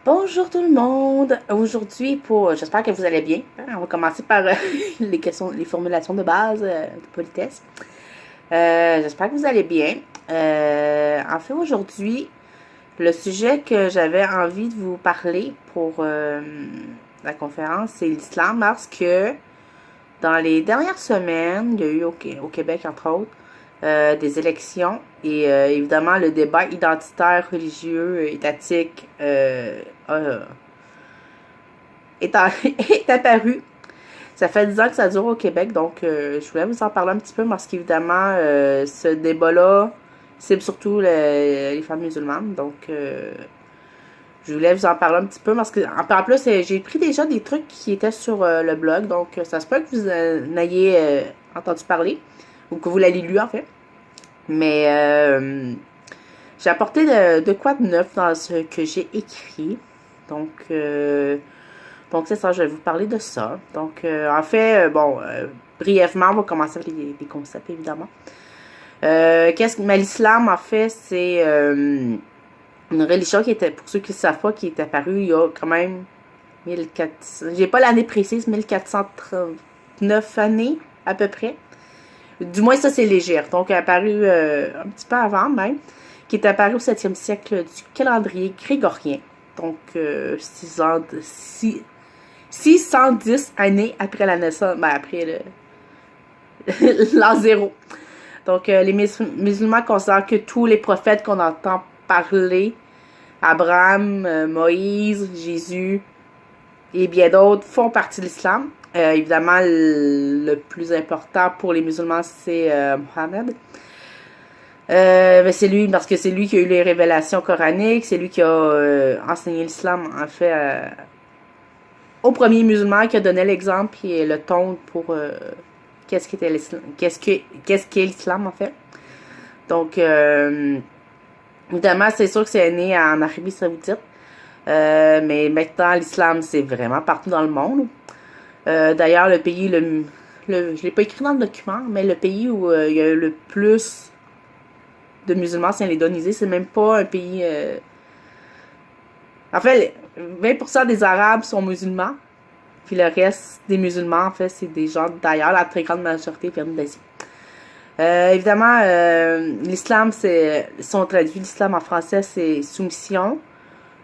Bonjour tout le monde. Aujourd'hui, j'espère que vous allez bien. On va commencer par les questions, les formulations de base de politesse. J'espère que vous allez bien. En fait, aujourd'hui, le sujet que j'avais envie de vous parler pour la conférence, c'est l'islam, parce que dans les dernières semaines, il y a eu au Québec, entre autres, des élections et évidemment le débat identitaire, religieux, étatique est, est apparu. Ça fait 10 ans que ça dure au Québec, donc je voulais vous en parler un petit peu parce qu'évidemment, ce débat-là cible surtout les femmes musulmanes. Donc, je voulais vous en parler un petit peu parce que, en plus, j'ai pris déjà des trucs qui étaient sur le blog, donc ça se peut que vous en ayez entendu parler ou que vous l'ayez lu en fait. Mais j'ai apporté de quoi de neuf dans ce que j'ai écrit. Donc, c'est ça, je vais vous parler de ça. Donc, en fait, brièvement, on va commencer avec les concepts, évidemment. Mais l'islam, en fait, c'est une religion qui était, pour ceux qui ne savent pas, qui est apparue il y a quand même 1400, j'ai pas l'année précise, 1439 années, à peu près. Du moins, ça, c'est léger. Donc, elle est apparue un petit peu avant même, qui est apparue au 7e siècle du calendrier grégorien. Donc, 610 années après la naissance, après l'an zéro. Donc, les musulmans considèrent que tous les prophètes qu'on entend parler, Abraham, Moïse, Jésus et bien d'autres, font partie de l'islam. Évidemment, le plus important pour les musulmans, c'est Mohammed. C'est lui, parce que c'est lui qui a eu les révélations coraniques, c'est lui qui a enseigné l'islam, en fait, au premier musulman, qui a donné l'exemple et le ton pour qu'est-ce qu'est l'islam, en fait. Donc, évidemment, c'est sûr que c'est né en Arabie Saoudite. Mais maintenant, l'islam, c'est vraiment partout dans le monde. D'ailleurs, le pays, je l'ai pas écrit dans le document, mais le pays où il y a le plus de musulmans, c'est l'Indonésie. C'est même pas un pays... En fait, 20% des Arabes sont musulmans. Puis le reste des musulmans, en fait, c'est des gens d'ailleurs. La très grande majorité viennent d'Asie. Évidemment, l'islam, si on traduit l'islam en français, c'est soumission.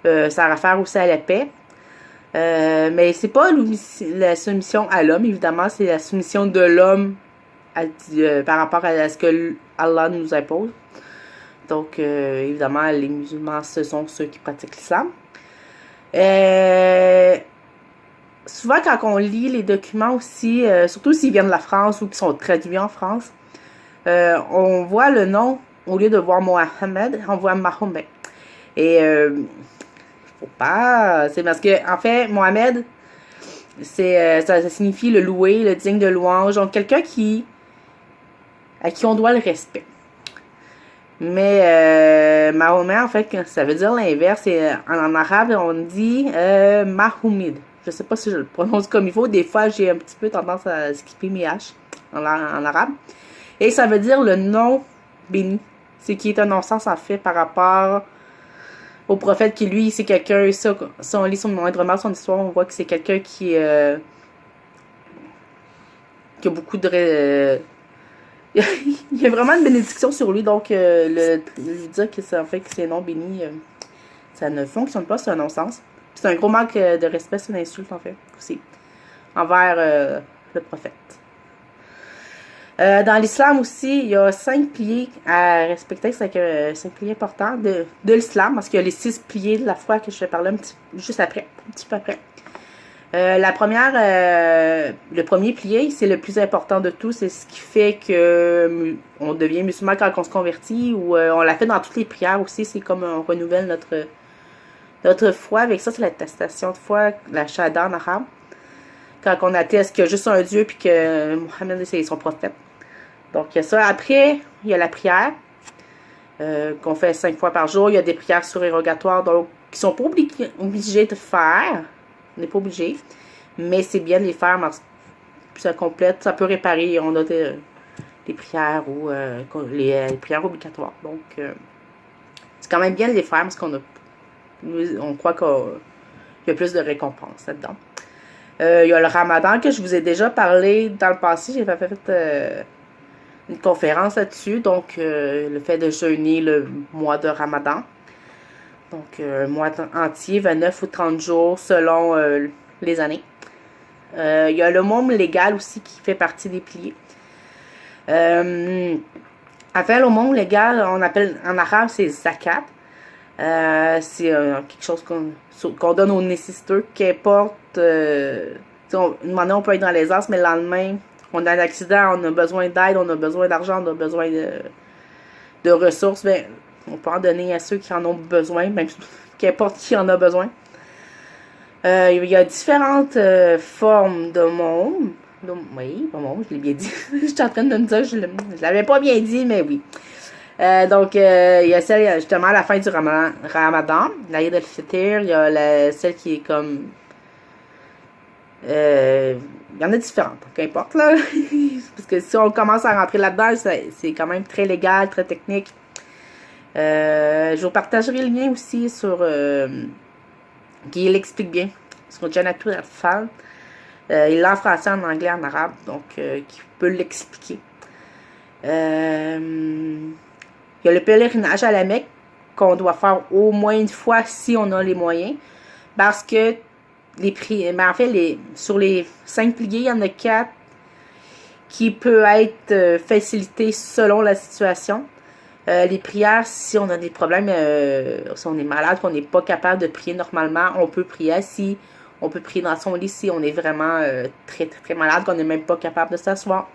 Ça réfère aussi à la paix. Mais c'est pas la soumission à l'homme, évidemment, c'est la soumission de l'homme par rapport à ce que Allah nous impose. Donc, évidemment, les musulmans, ce sont ceux qui pratiquent l'islam. Souvent, quand on lit les documents aussi, surtout s'ils viennent de la France ou qui sont traduits en France, on voit le nom, au lieu de voir Mohammed, on voit Mahomet. Et faut pas... C'est parce que, en fait, Mohammed, ça signifie le loué, le digne de louange. Donc, quelqu'un à qui on doit le respect. Mais Mahomet, en fait, ça veut dire l'inverse. En arabe, on dit Mahoumid. Je sais pas si je le prononce comme il faut. Des fois, j'ai un petit peu tendance à skipper mes H en arabe. Et ça veut dire le nom béni. C'est qui est un non-sens, en fait, par rapport au prophète qui, lui, c'est quelqu'un... Si on lit moindrement son histoire, on voit que c'est quelqu'un qui a beaucoup de... il y a vraiment une bénédiction sur lui, donc lui dire que ça fait que c'est non béni, ça ne fonctionne pas, c'est un non-sens. C'est un gros manque de respect, c'est une insulte en fait, aussi, envers le prophète. Dans l'islam aussi, il y a 5 piliers à respecter, c'est 5 piliers importants de l'islam, parce qu'il y a les 6 piliers de la foi que je vais parler juste après, un petit peu après. Le premier pilier, c'est le plus important de tout. C'est ce qui fait que on devient musulman quand on se convertit, ou on l'a fait dans toutes les prières aussi. C'est comme on renouvelle notre foi. Avec ça, c'est l'attestation de foi, la shahada en arabe. Quand on atteste qu'il y a juste un Dieu puis que Mohammed c'est son prophète. Donc, il y a ça. Après, il y a la prière qu'on fait 5 fois par jour. Il y a des prières surérogatoires donc qui sont pas obligés de faire. On n'est pas obligé. Mais c'est bien de les faire. Ça complète. Ça peut réparer. On a des prières ou les prières obligatoires. Donc, c'est quand même bien de les faire parce qu'on a On croit qu'il y a plus de récompenses là-dedans. Il y a le Ramadan que je vous ai déjà parlé dans le passé. J'ai fait une conférence là-dessus. Donc, le fait de jeûner le mois de Ramadan. Donc, un mois entier, 29 ou 30 jours selon les années. Il y a le monde légal aussi qui fait partie des piliers. Enfin, le monde légal, on appelle en arabe, c'est zakat. C'est quelque chose qu'on donne aux nécessiteux, qu'importe. Une année, on peut être dans l'aisance, mais le lendemain, on a un accident, on a besoin d'aide, on a besoin d'argent, on a besoin de ressources. Ben, on peut en donner à ceux qui en ont besoin, même qu'importe qui en a besoin. Il y a différentes formes de monde. Oui, bon, je l'ai bien dit. Je suis en train de me dire, je l'avais pas bien dit, mais oui. Donc, il y a celle, justement, à la fin du Ramadan, l'Aïd al-Fitr, il y a celle qui est comme... il y en a différentes, qu'importe, là. Parce que si on commence à rentrer là-dedans, c'est quand même très légal, très technique. Je vous partagerai le lien aussi sur... qui l'explique bien. Sur Janatou Atfal. Il l'a en français, en anglais, en arabe, donc qui peut l'expliquer. Il y a le pèlerinage à la Mecque qu'on doit faire au moins une fois si on a les moyens. Parce que les prix, mais en fait, sur les 5 piliers, il y en a 4 qui peuvent être facilités selon la situation. Les prières, si on a des problèmes, si on est malade, qu'on n'est pas capable de prier normalement, on peut prier assis. On peut prier dans son lit si on est vraiment très, très, très malade, qu'on n'est même pas capable de s'asseoir.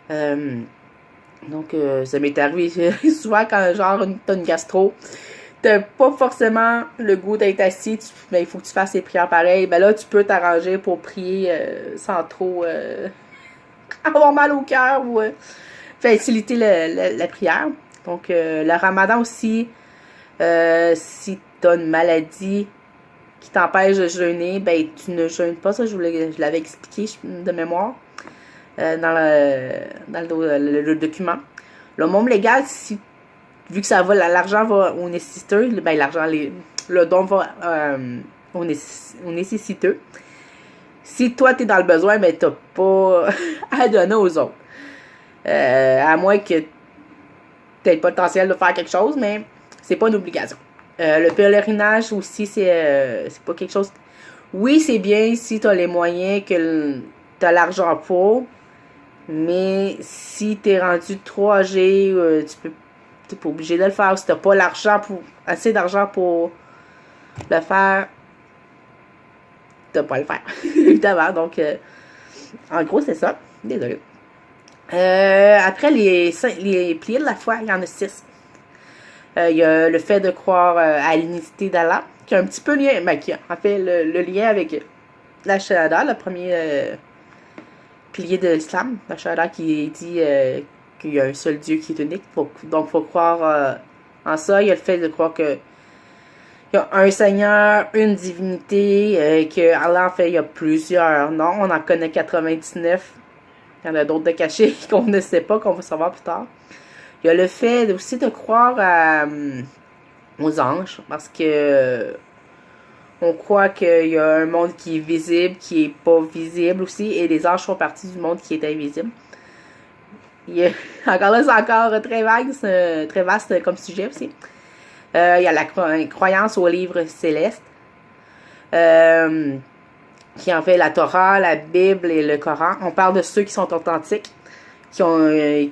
Donc, ça m'est arrivé souvent quand, genre, t'as une gastro, t'as pas forcément le goût d'être assis, mais il faut que tu fasses les prières pareilles. Ben là, tu peux t'arranger pour prier sans trop avoir mal au cœur ou faciliter la prière. Donc, le Ramadan aussi, si t'as une maladie qui t'empêche de jeûner, ben tu ne jeûnes pas. Ça, je l'avais expliqué de mémoire dans le document. Le monde légal, vu que ça va, l'argent va aux nécessiteux, ben le don va aux nécessiteux. Si toi, t'es dans le besoin, ben t'as pas à donner aux autres. À moins que t'aies le potentiel de faire quelque chose, mais c'est pas une obligation. Le pèlerinage aussi, c'est pas quelque chose... Oui, c'est bien si tu as les moyens, que tu as l'argent pour, mais si tu es rendu trop âgé, tu pas obligé de le faire. Si tu n'as pas assez d'argent pour le faire, tu n'as pas le faire, évidemment. Donc, en gros, c'est ça. Désolé. Après, les piliers de la foi, il y en a 6. Il y a le fait de croire à l'unicité d'Allah, qui a un petit peu lien, qui a en fait le lien avec la Shahada, le premier pilier de l'islam, la Shahada qui dit qu'il y a un seul Dieu qui est unique. Donc, il faut croire en ça. Il y a le fait de croire que il y a un Seigneur, une divinité, que Allah, en fait, il y a plusieurs noms. On en connaît 99. Il y en a d'autres de cachés qu'on ne sait pas, qu'on va savoir plus tard. Il y a le fait aussi de croire aux anges, parce que on croit qu'il y a un monde qui est visible, qui est pas visible aussi, et les anges font partie du monde qui est invisible. Encore là, c'est encore très vague, c'est très vaste comme sujet aussi. Il y a la croyance aux livres célestes, qui en fait la Torah, la Bible et le Coran. On parle de ceux qui sont authentiques, qui ont...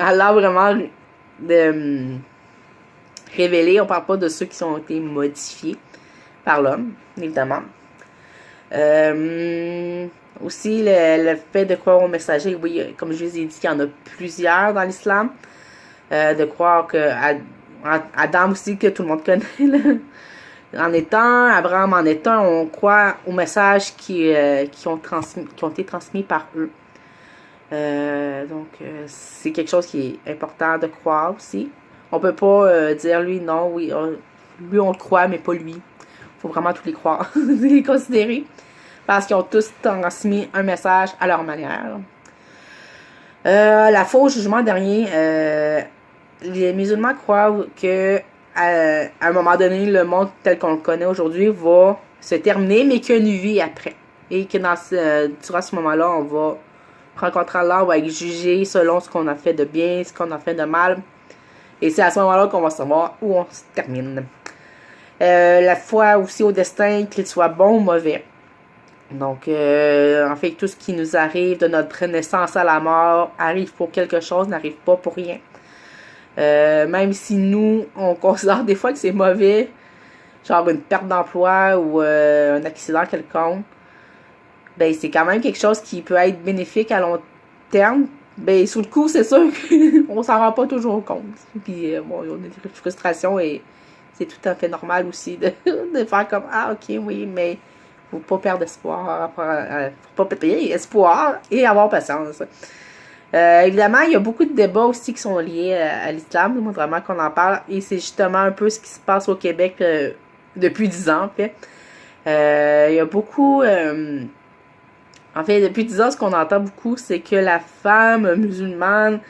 Allah vraiment révélé. On parle pas de ceux qui ont été modifiés par l'homme, évidemment. Aussi, le fait de croire aux messagers, oui, comme je vous ai dit, il y en a plusieurs dans l'islam. De croire que Adam aussi, que tout le monde connaît, là, en est un, Abraham en est un, on croit aux messages qui ont été transmis par eux. Donc, c'est quelque chose qui est important de croire aussi. On peut pas dire lui, non, oui, lui on le croit, mais pas lui. Faut vraiment tous les croire, les considérer. Parce qu'ils ont tous transmis un message à leur manière. La foi au jugement dernier, les musulmans croient que à un moment donné, le monde tel qu'on le connaît aujourd'hui va se terminer, mais qu'il y a une vie après. Et que durant ce moment-là, on va rencontrer Allah, on va être jugé selon ce qu'on a fait de bien, ce qu'on a fait de mal. Et c'est à ce moment-là qu'on va savoir où on se termine. La foi aussi au destin, qu'il soit bon ou mauvais. Donc, en fait, tout ce qui nous arrive de notre naissance à la mort arrive pour quelque chose, n'arrive pas pour rien. Même si nous, on considère des fois que c'est mauvais, genre une perte d'emploi ou un accident quelconque, ben c'est quand même quelque chose qui peut être bénéfique à long terme. Ben sous le coup, c'est sûr qu'on s'en rend pas toujours compte. Puis bon, on a des frustrations et c'est tout à fait normal aussi de faire comme ah ok oui, mais faut pas perdre espoir, faut pas perdre espoir et avoir patience. Évidemment, il y a beaucoup de débats aussi qui sont liés à l'islam, vraiment qu'on en parle, et c'est justement un peu ce qui se passe au Québec depuis 10 ans, en fait. Il y a beaucoup... en fait, depuis 10 ans, ce qu'on entend beaucoup, c'est que la femme musulmane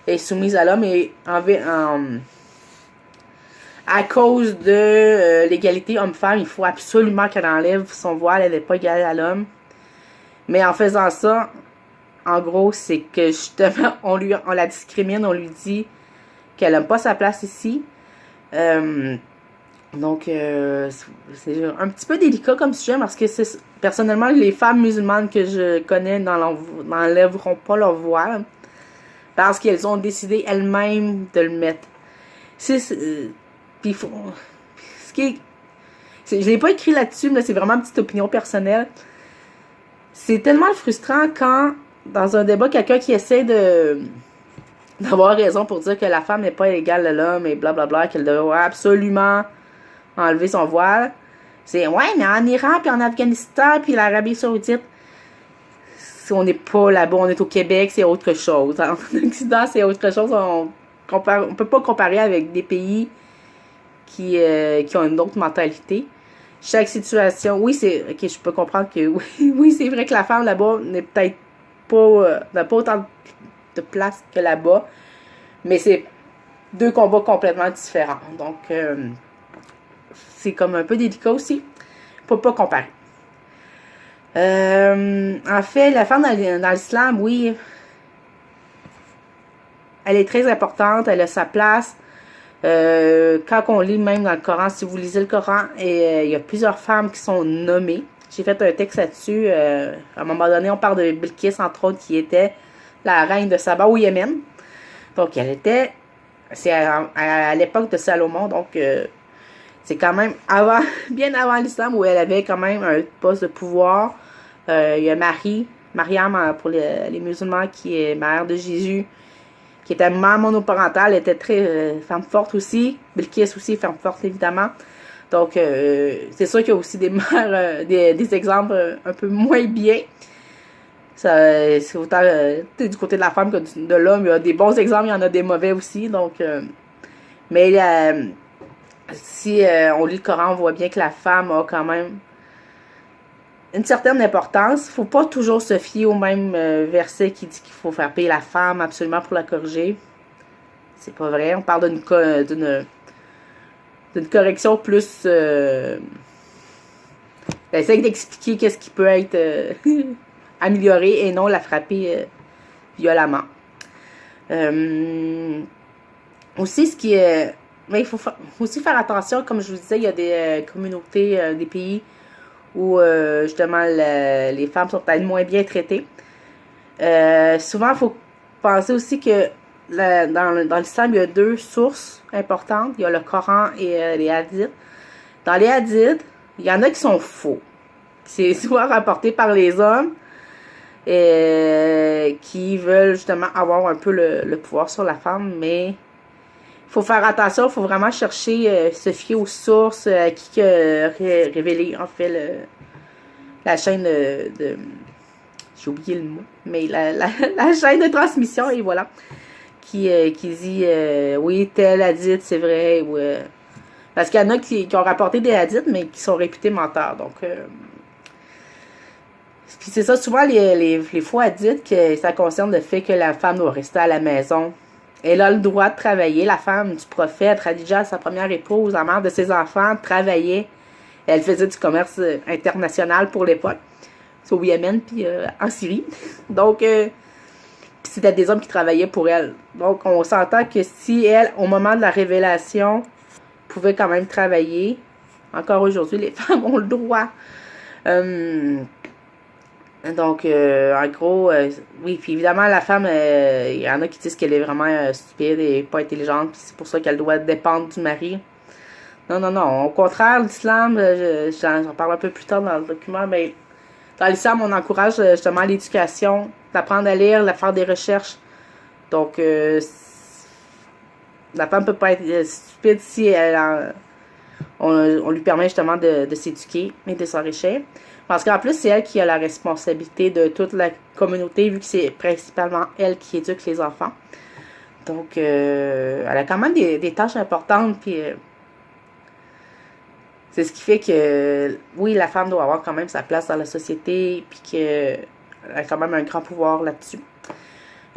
est soumise à l'homme et à cause de l'égalité homme-femme, il faut absolument qu'elle enlève son voile, elle n'est pas égale à l'homme. Mais en faisant ça, en gros, c'est que justement, on la discrimine, on lui dit qu'elle n'aime pas sa place ici. Donc, c'est un petit peu délicat comme sujet parce que personnellement, les femmes musulmanes que je connais n'enlèveront pas leur voile parce qu'elles ont décidé elles-mêmes de le mettre. Puis, je l'ai pas écrit là-dessus, mais c'est vraiment une petite opinion personnelle. C'est tellement frustrant quand, dans un débat, quelqu'un qui essaie d'avoir raison pour dire que la femme n'est pas égale à l'homme et blablabla, qu'elle doit absolument enlever son voile. C'est, ouais, mais en Iran, puis en Afghanistan, puis l'Arabie Saoudite, si on n'est pas là-bas, on est au Québec, c'est autre chose. En Occident, c'est autre chose. On peut pas comparer avec des pays qui ont une autre mentalité. Chaque situation, oui, ok, je peux comprendre que oui, c'est vrai que la femme là-bas n'est peut-être pas, n'a pas autant de place que là-bas, mais c'est deux combats complètement différents. Donc, c'est comme un peu délicat aussi. Faut pas comparer. En fait, la femme dans l'islam, oui, elle est très importante, elle a sa place. Quand on lit même dans le Coran, si vous lisez le Coran, il y a plusieurs femmes qui sont nommées. J'ai fait un texte là-dessus. À un moment donné, on parle de Bilqis, entre autres, qui était la reine de Saba au Yémen. Donc, c'est à l'époque de Salomon, donc c'est quand même bien avant l'islam, où elle avait quand même un poste de pouvoir. Il y a Mariam pour les musulmans, qui est mère de Jésus, qui était mère monoparentale, était très femme forte aussi. Bilqis aussi, femme forte, évidemment. Donc, c'est sûr qu'il y a aussi des mères, des exemples un peu moins bien. C'est autant du côté de la femme que de l'homme. Il y a des bons exemples, il y en a des mauvais aussi. Donc, mais si on lit le Coran, on voit bien que la femme a quand même une certaine importance. Il ne faut pas toujours se fier au même verset qui dit qu'il faut faire payer la femme absolument pour la corriger. C'est pas vrai. On parle d'une correction plus... essaye d'expliquer qu'est-ce qui peut être amélioré et non la frapper violemment. Aussi, ce qui est... Mais il faut aussi faire attention, comme je vous disais, il y a des communautés, des pays où justement les femmes sont peut-être moins bien traitées. Souvent, il faut penser aussi que dans l'islam, il y a deux sources importantes. Il y a le Coran et les hadiths. Dans les hadiths, il y en a qui sont faux. C'est souvent rapporté par les hommes qui veulent justement avoir un peu le pouvoir sur la femme, mais il faut faire attention, il faut vraiment chercher, se fier aux sources, à qui a révélé en fait la chaîne de j'ai oublié le mot, mais la chaîne de transmission, et voilà, qui dit oui, tel hadith, c'est vrai, ou, parce qu'il y en a qui ont rapporté des hadiths, mais qui sont réputés menteurs, donc puis c'est ça, souvent les faux hadiths, que ça concerne le fait que la femme doit rester à la maison elle a le droit de travailler. La femme du prophète, Khadija, sa première épouse, la mère de ses enfants, travaillait. Elle faisait du commerce international pour l'époque. C'est au Yémen, puis en Syrie. Donc, c'était des hommes qui travaillaient pour elle. Donc, on s'entend que si elle, au moment de la révélation, pouvait quand même travailler, encore aujourd'hui, les femmes ont le droit. Donc, en gros, oui, puis évidemment, la femme, il y en a qui disent qu'elle est vraiment stupide et pas intelligente, puis c'est pour ça qu'elle doit dépendre du mari. Non, non, non. Au contraire, l'islam, j'en parle un peu plus tard dans le document, mais dans l'islam, on encourage justement l'éducation, d'apprendre à lire, de faire des recherches. Donc, la femme peut pas être stupide si on lui permet justement de s'éduquer et de s'enrichir. Parce qu'en plus, c'est elle qui a la responsabilité de toute la communauté, vu que c'est principalement elle qui éduque les enfants. Donc, elle a quand même des tâches importantes, puis c'est ce qui fait que, oui, la femme doit avoir quand même sa place dans la société, puis qu'elle a quand même un grand pouvoir là-dessus.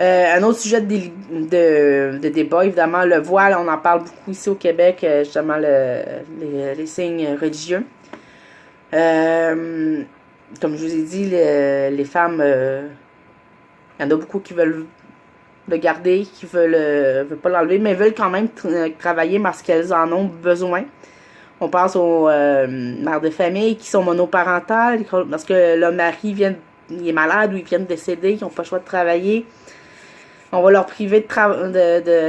Un autre sujet de débat, évidemment, le voile, on en parle beaucoup ici au Québec, justement les signes religieux. Comme je vous ai dit, les femmes, il y en a beaucoup qui veulent le garder, qui veulent pas l'enlever, mais veulent quand même travailler parce qu'elles en ont besoin. On pense aux mères de famille qui sont monoparentales, parce que le mari il est malade ou il vient de décéder, ils n'ont pas le choix de travailler. On va leur priver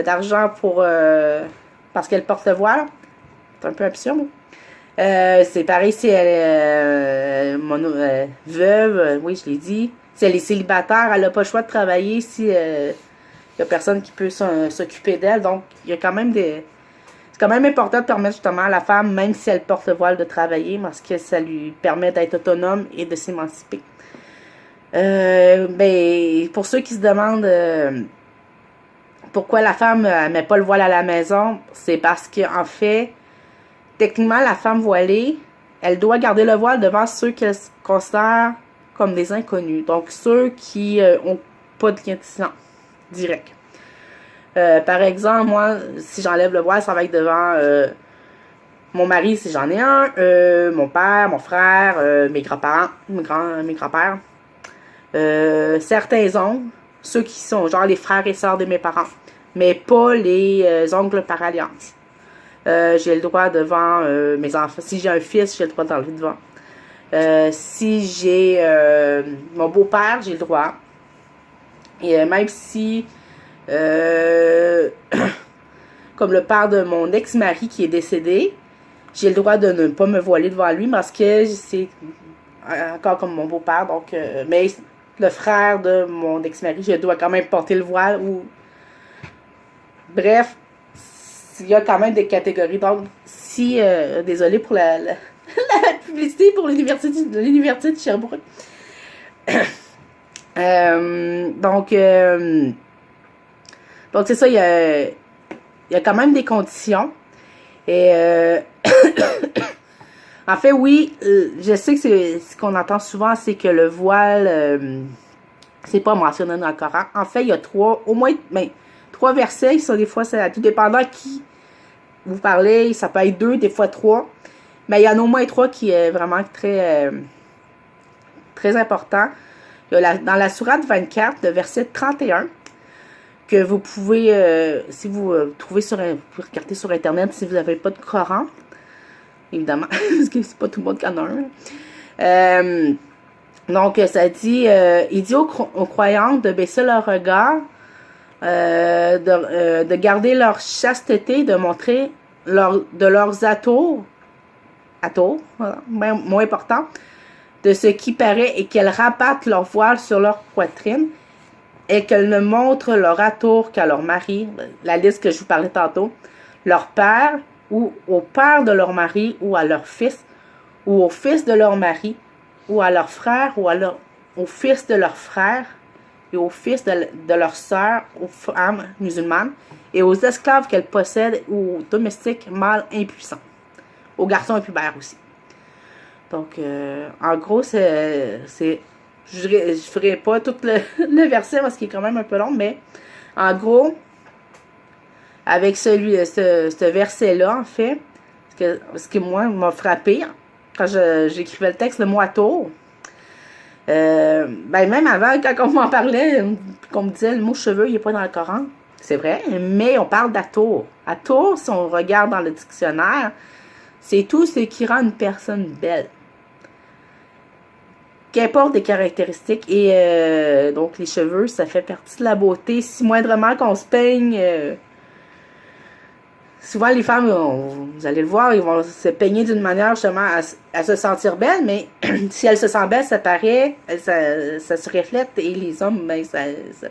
d'argent parce qu'elles portent le voile. C'est un peu absurde. C'est pareil si elle est veuve, oui, je l'ai dit. Si elle est célibataire, elle n'a pas le choix de travailler si il n'y a personne qui peut s'occuper d'elle. Donc, il y a quand même c'est quand même important de permettre justement à la femme, même si elle porte le voile, de travailler, parce que ça lui permet d'être autonome et de s'émanciper. Ben, pour ceux qui se demandent pourquoi la femme ne met pas le voile à la maison, c'est parce qu'en fait, techniquement, la femme voilée, elle doit garder le voile devant ceux qu'elle considère comme des inconnus. Donc, ceux qui ont pas de lien direct. Par exemple, moi, si j'enlève le voile, ça va être devant mon mari, si j'en ai un, mon père, mon frère, mes grands-parents, mes grands-pères, certains oncles, ceux qui sont genre les frères et sœurs de mes parents, mais pas les oncles par alliance. J'ai le droit devant mes enfants. Si j'ai un fils, j'ai le droit d'enlever devant. Si j'ai mon beau-père, j'ai le droit. Et même si comme le père de mon ex-mari qui est décédé, j'ai le droit de ne pas me voiler devant lui parce que c'est encore comme mon beau-père. Donc, mais le frère de mon ex-mari, je dois quand même porter le voile. Bref, il y a quand même des catégories. Donc, si, désolé pour la publicité pour l'université de Sherbrooke. Donc c'est ça, il y a quand même des conditions. Et en fait, oui, je sais que c'est ce qu'on entend souvent, c'est que le voile, c'est pas mentionné dans le Coran. En fait, il y a au moins, trois versets, ça, des fois, c'est tout dépendant qui vous parlez, ça peut être 2, des fois 3. Mais il y en a au moins 3 qui est vraiment très, très important. Dans la sourate 24, le verset 31, que vous pouvez, si vous trouvez vous pouvez regarder sur Internet si vous n'avez pas de Coran, évidemment, parce que c'est pas tout le monde qui en a un. Donc, ça dit, il dit aux croyants de baisser leur regard, de garder leur chasteté, de montrer de leurs atours, voilà, moins important, de ce qui paraît, et qu'elles rabattent leur voile sur leur poitrine, et qu'elles ne montrent leur atour qu'à leur mari, la liste que je vous parlais tantôt, leur père, ou au père de leur mari, ou à leur fils, ou au fils de leur mari, ou à leur frère, ou au fils de leur frère, et au fils de leur sœur, aux femmes musulmanes, et aux esclaves qu'elles possèdent, ou aux domestiques mâles impuissants, aux garçons impubères aussi. Donc, en gros, je ne ferai pas tout le verset parce qu'il est quand même un peu long, mais en gros, avec ce verset-là, en fait, ce que moi m'a frappé quand j'écrivais le texte, le mot Atour. Ben même avant, quand on m'en parlait, qu'on me disait le mot cheveux, il n'est pas dans le Coran. C'est vrai, mais on parle d'Atour. Atour, si on regarde dans le dictionnaire, c'est tout ce qui rend une personne belle. Qu'importe des caractéristiques. Et donc, les cheveux, ça fait partie de la beauté. Si moindrement qu'on se peigne, souvent les femmes, vous allez le voir, ils vont se peigner d'une manière justement à se sentir belle, mais si elles se sentent belles, ça paraît, ça se reflète. Et les hommes, ben, ça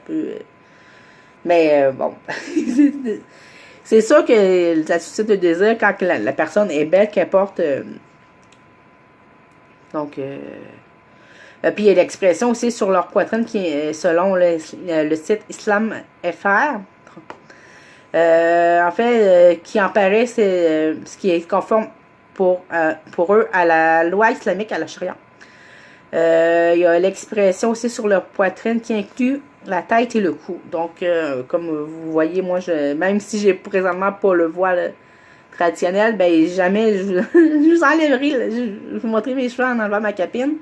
peut... Mais bon, c'est sûr que ça suscite le désir quand la personne est belle, qu'importe. Donc... puis il y a l'expression aussi sur leur poitrine qui est selon le site Islam FR. En fait, qui en paraît, c'est ce qui est conforme pour eux à la loi islamique, à la charia. Il y a l'expression aussi sur leur poitrine qui inclut la tête et le cou. Donc, comme vous voyez, moi, même si j'ai présentement pas le voile traditionnel, ben jamais je vous enlèverai, je vous montrerai mes cheveux en enlevant ma capine.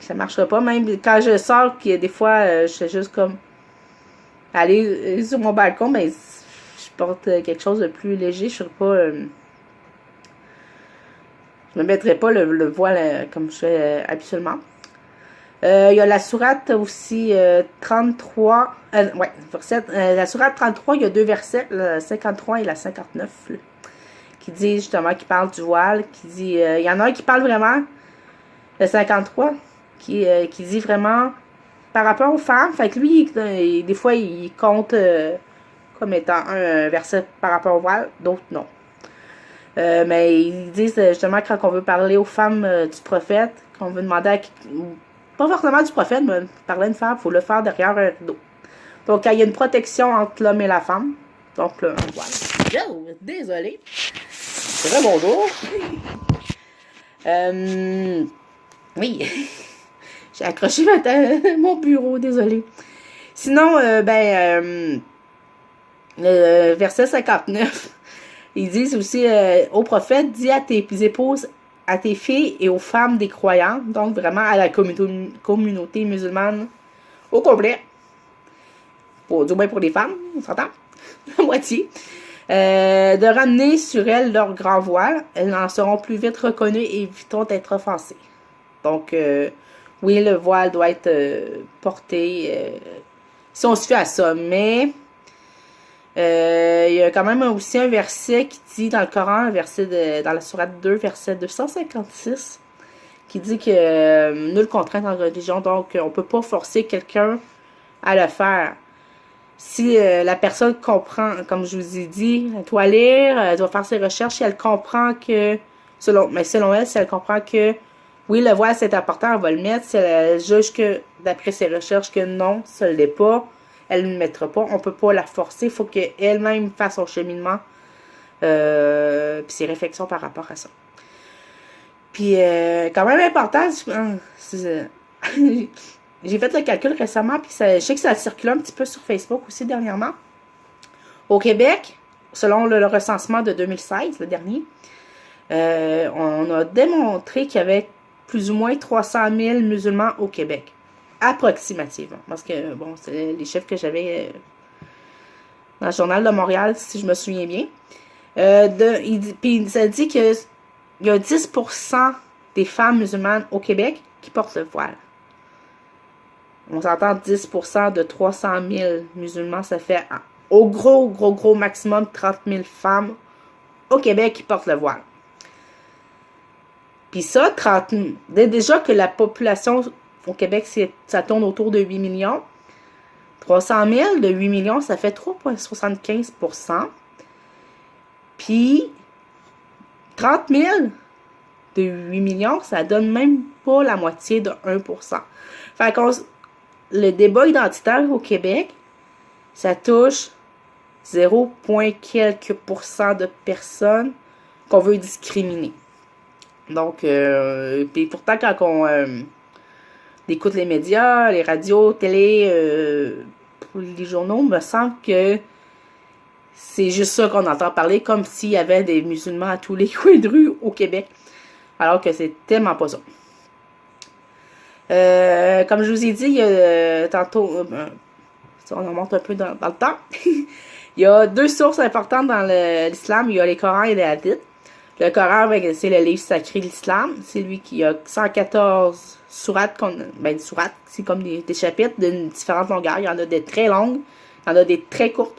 Ça marchera pas. Même quand je sors, que des fois, je fais juste comme aller sur mon balcon, mais je porte quelque chose de plus léger. Je serai pas... je me mettrai pas le voile comme je fais habituellement. Il y a la sourate aussi 33. Ouais, verset, la sourate 33, il y a deux versets, le 53 et la 59, là, qui dit justement, qui parle du voile, qui dit... il y en a un qui parle vraiment, le 53, qui dit vraiment par rapport aux femmes. Fait que lui, des fois, il compte comme étant un verset par rapport au voile, d'autres non. Mais ils disent justement quand on veut parler aux femmes du prophète, qu'on veut demander à pas forcément du prophète, mais parler à une femme, il faut le faire derrière un rideau. Donc, quand il y a une protection entre l'homme et la femme, donc là, voilà. Oh, désolé. C'est vrai, bonjour. Oui. J'ai accroché mon bureau, désolé. Sinon, le verset 59, ils disent aussi au prophète, dis à tes épouses, à tes filles et aux femmes des croyants, donc vraiment à la communauté musulmane au complet, du moins pour les femmes, on s'entend, la moitié, de ramener sur elles leur grand voile, elles en seront plus vite reconnues et éviteront d'être offensées. Donc, oui, le voile doit être porté si on se fait à ça, mais il y a quand même aussi un verset qui dit dans le Coran, dans la sourate 2, verset 256, qui dit que nulle contrainte en religion, donc on peut pas forcer quelqu'un à le faire. Si la personne comprend, comme je vous ai dit, elle doit lire, elle doit faire ses recherches, si elle comprend que, selon elle, si elle comprend que oui, le voile c'est important, elle va le mettre. Si elle juge que, d'après ses recherches, que non, ça ne l'est pas, elle ne le mettra pas. On peut pas la forcer. Il faut qu'elle-même fasse son cheminement. Puis ses réflexions par rapport à ça. Puis, quand même important, j'ai fait le calcul récemment, puis je sais que ça circule un petit peu sur Facebook aussi dernièrement. Au Québec, selon le recensement de 2016, le dernier, on a démontré qu'il y avait plus ou moins 300 000 musulmans au Québec. Approximativement. Parce que, bon, c'est les chiffres que j'avais dans le Journal de Montréal, si je me souviens bien. Puis ça dit qu'il y a 10% des femmes musulmanes au Québec qui portent le voile. On s'entend 10% de 300 000 musulmans, ça fait au gros maximum 30 000 femmes au Québec qui portent le voile. Puis ça, déjà que la population au Québec, ça tourne autour de 8 millions. 300 000 de 8 millions, ça fait 3,75%. Puis 30 000 de 8 millions, ça donne même pas la moitié de 1%. Fait que le débat identitaire au Québec, ça touche 0, quelques % de personnes qu'on veut discriminer. Donc, puis pourtant, quand on écoute les médias, les radios, télé, les journaux, me semble que c'est juste ça qu'on entend parler, comme s'il y avait des musulmans à tous les coins de rue au Québec. Alors que c'est tellement pas ça. Comme je vous ai dit, il y a, tantôt, on remonte un peu dans le temps. Il y a 2 sources importantes dans l'islam. Il y a les Corans et les hadiths. Le Coran, c'est le livre sacré de l'islam. C'est lui qui a 114 sourates. Sourates, c'est comme des chapitres de différentes longueurs. Il y en a des très longues, il y en a des très courtes.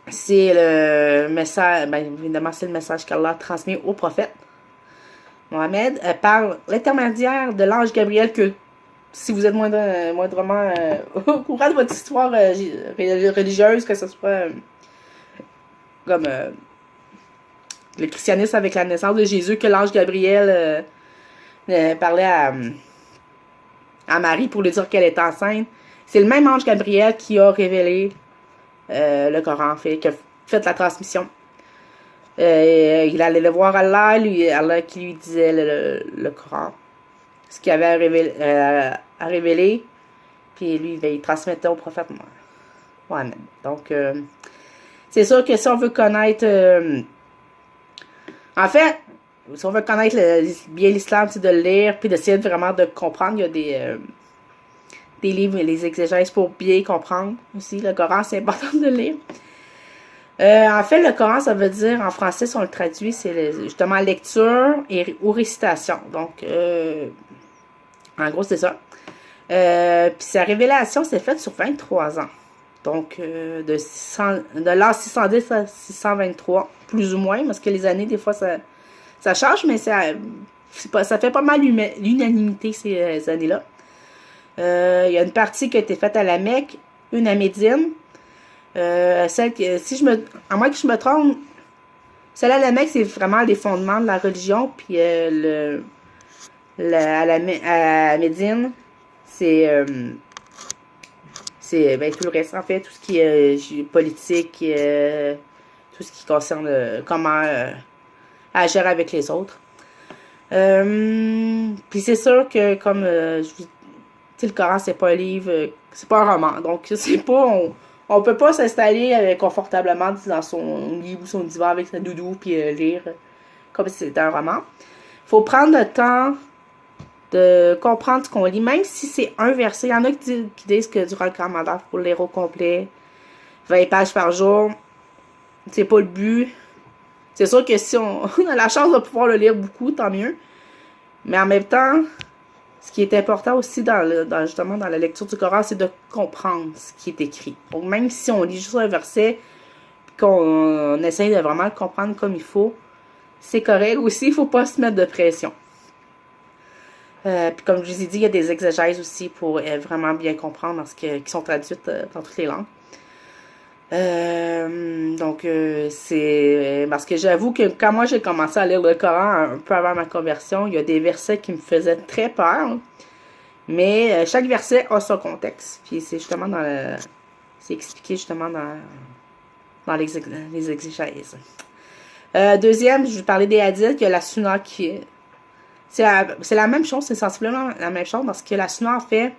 C'est le message, évidemment, c'est le message qu'Allah transmet au prophète Mohammed par l'intermédiaire de l'ange Gabriel, que si vous êtes moindrement au courant de votre histoire religieuse, que ce soit comme le christianisme avec la naissance de Jésus, que l'ange Gabriel parlait à Marie pour lui dire qu'elle est enceinte. C'est le même ange Gabriel qui a révélé le Coran, qui a fait la transmission. Il allait le voir Allah, Allah qui lui disait le Coran, ce qu'il avait à révéler, puis lui, il transmettait au prophète Mohammed. Donc, c'est sûr que si on veut connaître... en fait, si on veut connaître bien l'islam, c'est de le lire, puis d'essayer vraiment de comprendre. Il y a des livres, les exégèses pour bien comprendre aussi. Le Coran, c'est important de le lire. En fait, le Coran, ça veut dire, en français, si on le traduit, c'est justement lecture ou récitation. Donc, en gros, c'est ça. Puis sa révélation s'est faite sur 23 ans. Donc, de l'an 610 à 623, plus ou moins, parce que les années, des fois, ça change, mais ça fait pas mal l'unanimité ces années-là. Il y a une partie qui a été faite à la Mecque, une à Médine. Celle que, à moins que je me trompe, celle à la Mecque, c'est vraiment les fondements de la religion, puis à Médine, c'est tout le reste, en fait, tout ce qui est politique, tout ce qui concerne comment agir avec les autres. Puis c'est sûr que, comme je vous dis, le Coran, c'est pas un livre, c'est pas un roman, donc c'est pas... On peut pas s'installer confortablement dans son lit ou son divan avec sa doudou puis lire comme si c'était un roman. Faut prendre le temps de comprendre ce qu'on lit, même si c'est un verset. Il y en a qui disent que durant le Ramadan, il faut le lire au complet, 20 pages par jour. C'est pas le but. C'est sûr que si on a la chance de pouvoir le lire beaucoup, tant mieux. Mais en même temps, ce qui est important aussi justement dans la lecture du Coran, c'est de comprendre ce qui est écrit. Donc, même si on lit juste un verset, qu'on essaye de vraiment le comprendre comme il faut, c'est correct. Aussi, il ne faut pas se mettre de pression. Puis comme je vous ai dit, il y a des exégèses aussi pour vraiment bien comprendre qui sont traduites dans toutes les langues. Donc, c'est parce que j'avoue que quand moi j'ai commencé à lire le Coran un peu avant ma conversion, il y a des versets qui me faisaient très peur. Mais chaque verset a son contexte. Puis c'est justement c'est expliqué justement dans les exégèses. Deuxième, je vais parler des hadiths. Il y a la sunna qui est... C'est la même chose, c'est sensiblement la même chose parce que la sunna, en fait,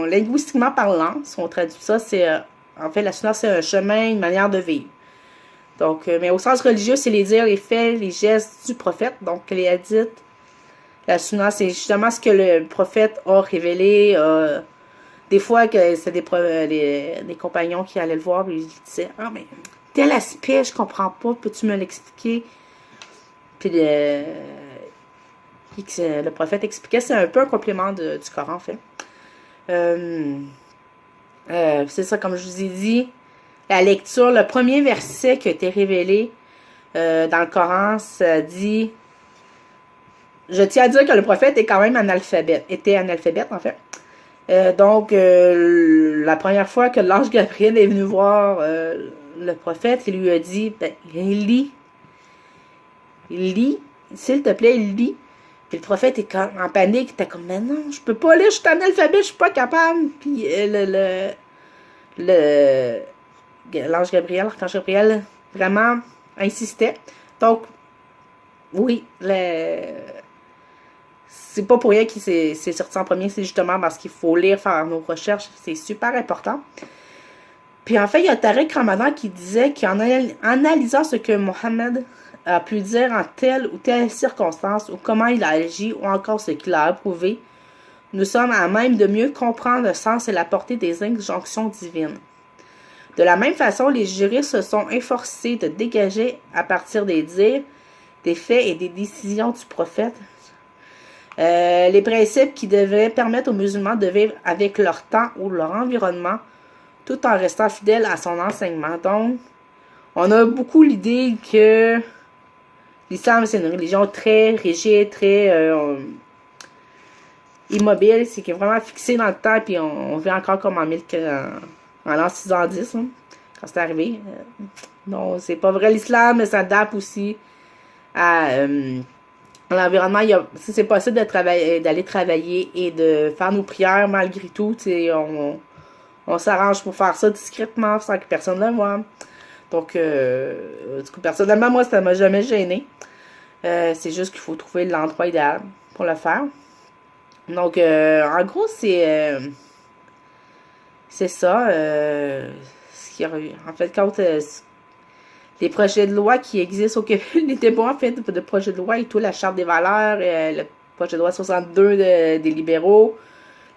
linguistiquement parlant, si on traduit ça, en fait, la sunna, c'est un chemin, une manière de vivre. Donc, mais au sens religieux, c'est les dires, les faits, les gestes du prophète. Donc, les hadiths, la sunna, c'est justement ce que le prophète a révélé. Des fois, que c'est des compagnons qui allaient le voir et ils disaient « Ah, mais tel aspect, je comprends pas, peux-tu me l'expliquer? » Puis le prophète expliquait, c'est un peu un complément du Coran, en fait. C'est ça, comme je vous ai dit, la lecture, le premier verset qui a été révélé dans le Coran, ça dit... Je tiens à dire que le prophète est quand même était analphabète, en fait. Donc, la première fois que l'ange Gabriel est venu voir le prophète, il lui a dit, lis, s'il te plaît, lis. Puis le prophète est en panique, il était comme, mais non, je peux pas lire, je suis analphabète, je suis pas capable. Puis l'ange Gabriel, l'archange Gabriel, vraiment insistait. Donc, oui, c'est pas pour rien qu'il s'est sorti en premier, c'est justement parce qu'il faut lire, faire nos recherches, c'est super important. Puis en fait, il y a Tariq Ramadan qui disait qu'en analysant ce que Mohammed a pu dire en telle ou telle circonstance, ou comment il a agi, ou encore ce qu'il a approuvé, nous sommes à même de mieux comprendre le sens et la portée des injonctions divines. De la même façon, les juristes se sont efforcés de dégager, à partir des dires, des faits et des décisions du prophète, les principes qui devraient permettre aux musulmans de vivre avec leur temps ou leur environnement, tout en restant fidèles à son enseignement. Donc, on a beaucoup l'idée que l'islam, c'est une religion très rigide, très immobile, c'est vraiment fixé dans le temps, puis on vit encore comme en l'an 610, hein, quand c'est arrivé. Non, c'est pas vrai. L'islam s'adapte aussi à l'environnement. Si c'est possible d'aller travailler et de faire nos prières malgré tout, on s'arrange pour faire ça discrètement sans que personne ne le voie. Donc, du coup, personnellement, moi, ça m'a jamais gêné. C'est juste qu'il faut trouver l'endroit idéal pour le faire. Donc, en gros, c'est ça. Ce qu'il y a eu. En fait, quand les projets de loi qui existent au Québec, n'étaient pas en fait de projets de loi et tout, la Charte des valeurs, le projet de loi 62 des libéraux,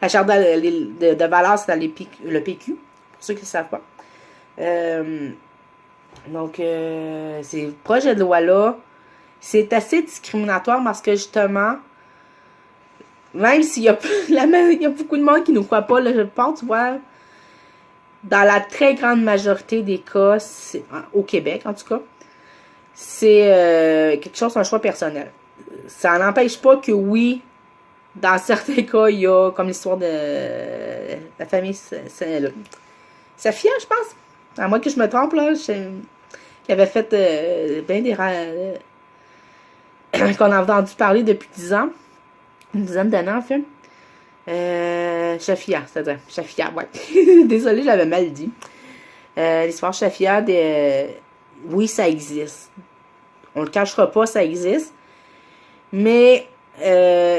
la Charte de valeurs, c'est dans le PQ, pour ceux qui ne savent pas. Donc, ces projets de loi-là, c'est assez discriminatoire parce que justement, même s'il y a beaucoup de monde qui ne croit pas, là, je pense, tu vois, dans la très grande majorité des cas, au Québec en tout cas, c'est quelque chose, un choix personnel. Ça n'empêche pas que oui, dans certains cas, il y a comme l'histoire de la famille Safia, je pense. À moins que je me trompe, là, qui avait fait bien des qu'on a entendu parler depuis 10 ans. Une dizaine d'années, en fait. Shafia, c'est-à-dire. Shafia, ouais. Désolée, j'avais mal dit. L'histoire Shafia, oui, ça existe. On le cachera pas, ça existe. Mais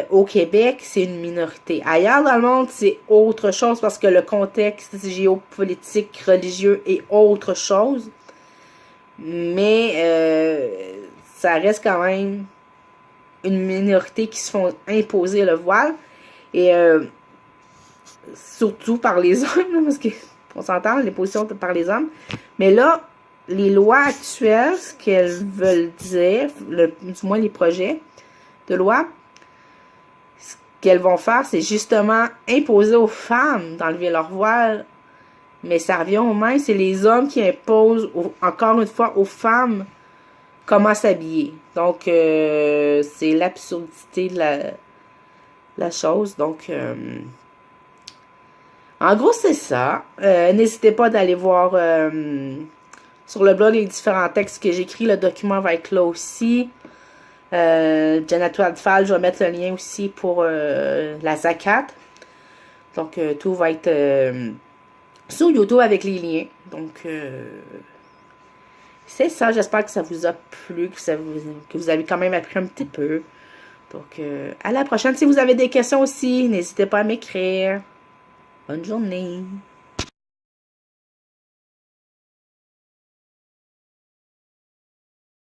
au Québec, c'est une minorité. Ailleurs dans le monde, c'est autre chose parce que le contexte géopolitique, religieux est autre chose. Mais ça reste quand même une minorité qui se font imposer le voile. Et surtout par les hommes, parce qu'on s'entend, les positions par les hommes. Mais là, les lois actuelles, ce qu'elles veulent dire, du moins les projets de loi, ce qu'elles vont faire, c'est justement imposer aux femmes d'enlever leur voile. Mais ça revient au même, c'est les hommes qui imposent, encore une fois, aux femmes comment s'habiller. Donc, c'est l'absurdité de la chose. Donc, en gros, c'est ça. N'hésitez pas d'aller voir sur le blog les différents textes que j'écris. Le document va être là aussi. Janatou Adfal, je vais mettre le lien aussi pour la zakat. Donc, tout va être sur YouTube avec les liens. Donc, c'est ça. J'espère que ça vous a plu, que vous avez quand même appris un petit peu. Donc, à la prochaine. Si vous avez des questions aussi, n'hésitez pas à m'écrire. Bonne journée.